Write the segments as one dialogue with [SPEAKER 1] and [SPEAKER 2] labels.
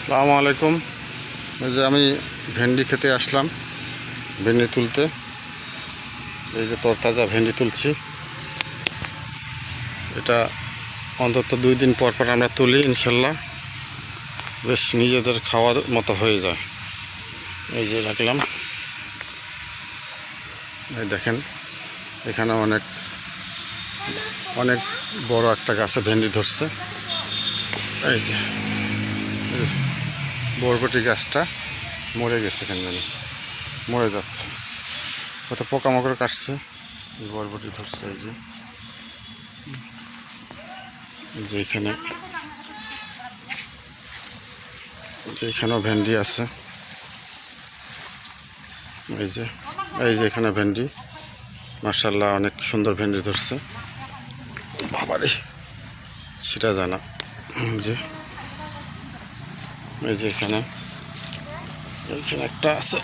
[SPEAKER 1] আসসালামু আলাইকুম। এই যে আমি ভেন্ডি খেতে আসলাম, ভেন্ডি তুলতে। এই যে তরতাজা ভেন্ডি তুলছি। এটা অন্তত 2 দিন পর পর আমরা তুলি, ইনশাল্লাহ বেশ নিজেদের খাওয়ার মতো হয়ে যায়। এই যে রাখলাম, এই দেখেন এখানে অনেক বড় একটা গাছে ভেন্ডি ধরছে। এই যে বরবটি গাছটা মরে গেছে, কেন জানি মরে যাচ্ছে, কত পোকামাকড় কাটছে। বরবটি ধরছে। এই যে এখানেও ভেন্ডি আছে। এই যে এখানে ভেন্ডি, মাশাআল্লাহ অনেক সুন্দর ভেন্ডি ধরছে। বাবারে সেটা জানা এই যে এখানে একটা আছে।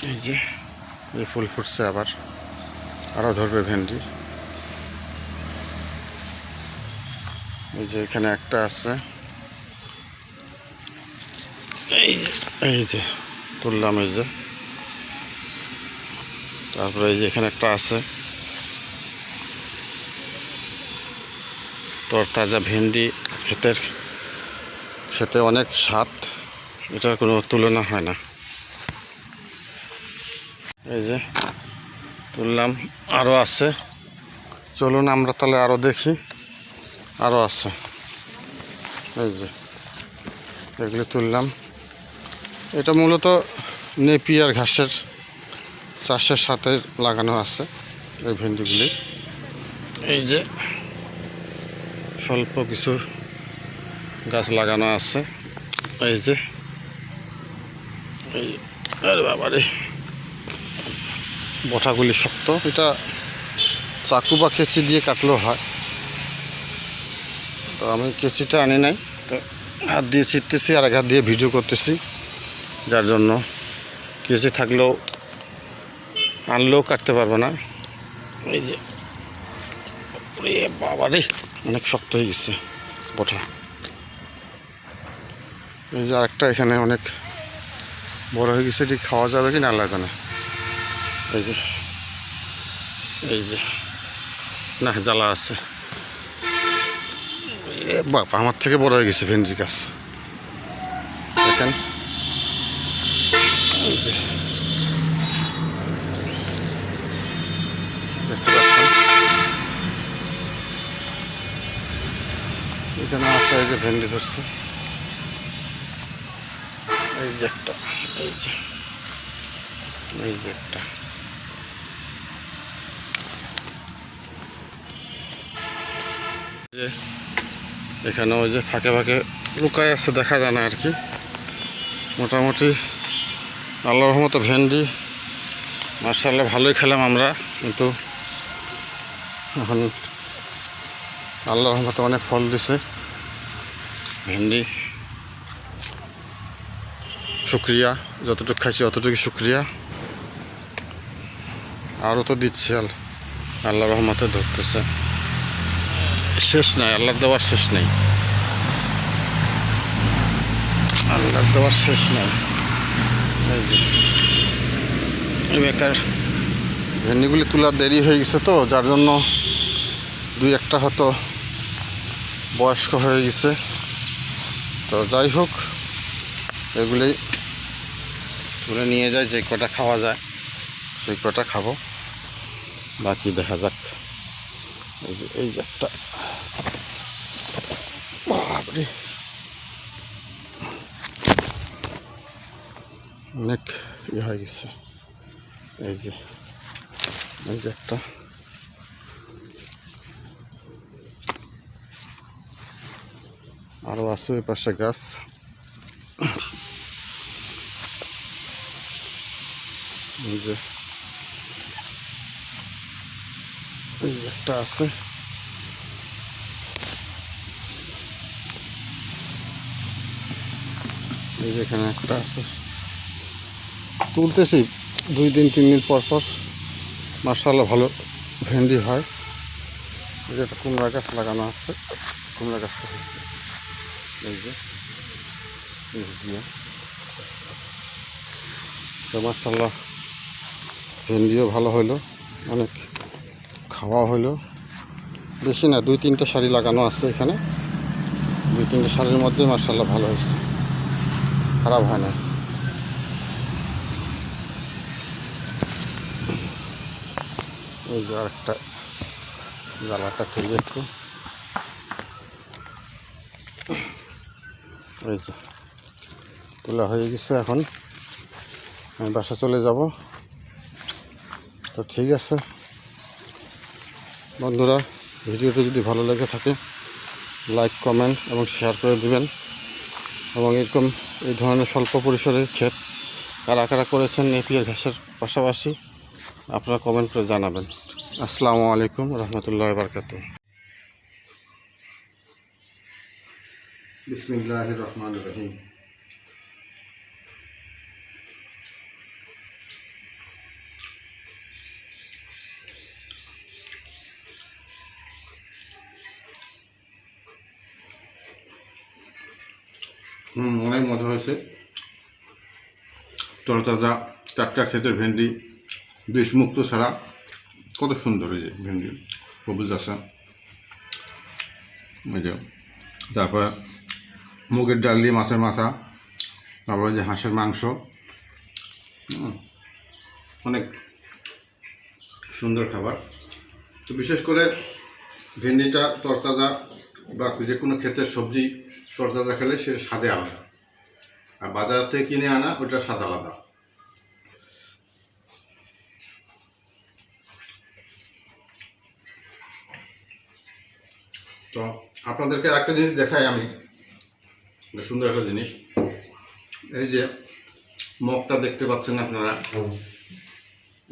[SPEAKER 1] এই যে এই ফুল ফুটছে, আরও ধরবে ভেন্ডি। এই যে এখানে একটা আছে। এই যে তুললাম। এই যে তারপরে এই যে এখানে একটা আছে। তরতাজা ভেন্ডি খেতে অনেক স্বাদ, এটার কোনো তুলনা হয় না। এই যে তুললাম, আরও আছে। চলুন আমরা তাহলে আরও দেখি, আরও আছে। এই যে এগুলি তুললাম। এটা মূলত নেপিয়ার ঘাসের চাষের সাথে লাগানো আছে এই ভেন্ডিগুলি। এই যে স্বল্প কিছু গাছ লাগানো আছে। এই যে আরে বাবারে, বঠাগুলি শক্ত। এটা চাকু বা কেঁচি দিয়ে কাটলেও হয়, তো আমি কেঁচিটা আনি নাই, তো হাত দিয়ে ছিটতেছি আর এক হাত দিয়ে ভিডিও করতেছি, যার জন্য কেঁচি থাকলেও আনলেও কাটতে পারবো না। এই যে বাবারে অনেক শক্ত হয়ে গেছে বঠা। এই যে আরেকটা এখানে অনেক বড় হয়ে গেছে, এটি খাওয়া যাবে কি না আল্লাহ জানে। এই যে না জ্বালা আছে। বাপ, আমার থেকে বড় হয়ে গেছে ভেন্ডি গাছ, দেখেন। এই যে দেখতে পাচ্ছেন এখানে আছে। এই যে ভেন্ডি ধরছে। এই যে একটা, এই যে একটা। এখানে ওই যে ফাঁকে ফাঁকে লুকায় আছে, দেখা যায় না আর কি। মোটামুটি আল্লাহর রহমতে ভেন্ডি মাশাআল্লাহ ভালোই খেলাম আমরা, কিন্তু এখন আল্লাহর রহমতে অনেক ফল দিছে ভেন্ডি। শুকরিয়া, যতটুকু খাইছি অতটুকু শুকরিয়া। আরও তো দিচ্ছে, আল্লাহর রহমতে ধরতেছে। শেষ নাই, আল্লাহর দেওয়ার শেষ নেই, আল্লাহর দেওয়ার শেষ নাই। এই যে বেকার ভেন্ডিগুলি তোলার দেরি হয়ে গেছে, তো যার জন্য 2-1টা হয়তো বয়স্ক হয়ে গেছে। তো যাই হোক, এগুলি তুলে নিয়ে যায়, যে কটা খাওয়া যায় সেই কটা খাবো, বাকি দেখা যাক। এই যে একটা, বাপরে অনেক ইয়ে হয়ে গেছে। এই যে একটা, আরও আছে ওই পাশে গাছ। এই যে একটা আছে। এই যে এখানে একটা আছে। তুলতেছি 2-3 দিন পর পর, মাশাআল্লাহ ভালো ভেন্ডি হয়। এই যে একটা কুমড়া গাছ লাগানো আছে, কুমড়া গাছটা হচ্ছে। এই যে নিচ দিয়ে। তো মাশাআল্লাহ ভেন্ডিও ভালো হইলো, অনেক খাওয়া হইলো। বেশি না, 2-3টে সারি লাগানো আছে এখানে। 2-3টে সারির মধ্যে মাশাআল্লাহ ভালো হয়েছে, খারাপ হয় না। ওই যে আরেকটা জ্বালাটা খুলবে একটু। এই যে তোলা হয়ে গেছে, এখন আমি বাসা চলে যাব। তো ঠিক আছে বন্ধুরা, ভিডিওটি যদি ভালো লেগে থাকে লাইক, কমেন্ট এবং শেয়ার করে দিবেন। এবং এরকম এই ধরনের স্বল্প পরিসরের ক্ষেত কারা কারা করেছেন নেপিয়ার ঘাসের পাশাপাশি আপনারা কমেন্ট করে জানাবেন। আসসালামু আলাইকুম রহমতুল্লাহি ওয়া বারাকাতুহু। বিসমিল্লাহির রহমানির রহিম। অনেক মজা হয়েছে। তরতাজা টাটকা ক্ষেতের ভেন্ডি, বিষমুক্ত ছাড়া, কত সুন্দর এই যে ভেন্ডি, সবুজ আসা। ওই যে তারপরে মুগের ডাল দিয়ে মাছের মাথা, তারপরে যে হাঁসের মাংস, অনেক সুন্দর খাবার। তো বিশেষ করে ভেন্ডিটা তরতাজা বা যে কোনো ক্ষেতের সবজি তরতাজা খেলে সেটা স্বাদে আলাদা, আর বাজার থেকে কিনে আনা ওটা স্বাদ আলাদা। তো আপনাদেরকে একটা জিনিস দেখাই আমি, সুন্দর একটা জিনিস। এই যে মগটা দেখতে পাচ্ছেন আপনারা,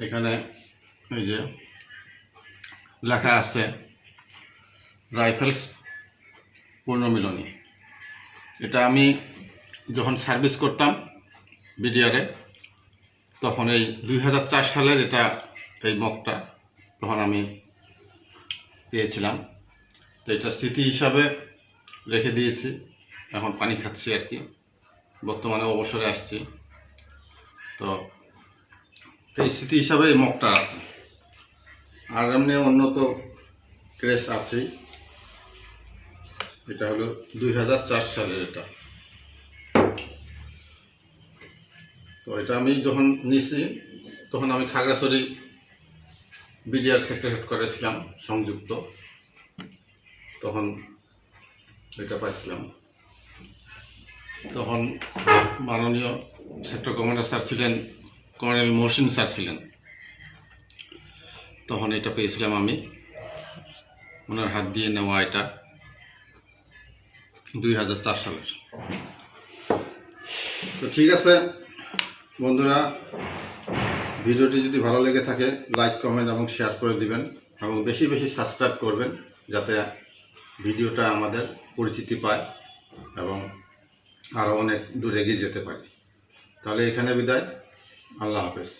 [SPEAKER 1] এখানে এই যে লেখা আছে রাইফেলস পুনর্মিলনী। এটা আমি যখন সার্ভিস করতাম বিডিআরে, তখন এই 2004 সালের এটা, এই মগটা তখন আমি পেয়েছিলাম। তো এটা স্মৃতি হিসাবে রেখে দিয়েছি, এখন পানি খাচ্ছি আর কি, বর্তমানে অবসরে আসছি। তো এই স্মৃতি হিসাবে এই মগটা আছে। আর এমনি অন্য তো ক্রেস আছেই। এটা হলো 2004 সালের এটা। তো এটা আমি যখন নিয়েছি তখন আমি খাগড়াছড়ি বিডিআর সেক্টর হেডকোয়ার্টারে ছিলাম সংযুক্ত, তখন এটা পাইছিলাম। তখন মাননীয় সেক্টর কমান্ডার স্যার ছিলেন, কর্নেল মহসিন স্যার ছিলেন, তখন এটা পেয়েছিলাম আমি, ওনার হাত দিয়ে নেওয়া এটা 2004 সালের। তো ঠিক আছে বন্ধুরা, ভিডিওটি যদি ভালো লেগে থাকে লাইক, কমেন্ট এবং শেয়ার করে দিবেন, এবং বেশি বেশি সাবস্ক্রাইব করবেন, যাতে ভিডিওটা আমাদের পরিচিতি পায় এবং আরও অনেক দূর এগিয়ে যেতে পারে। তাহলে এখানে বিদায়, আল্লাহ হাফেজ।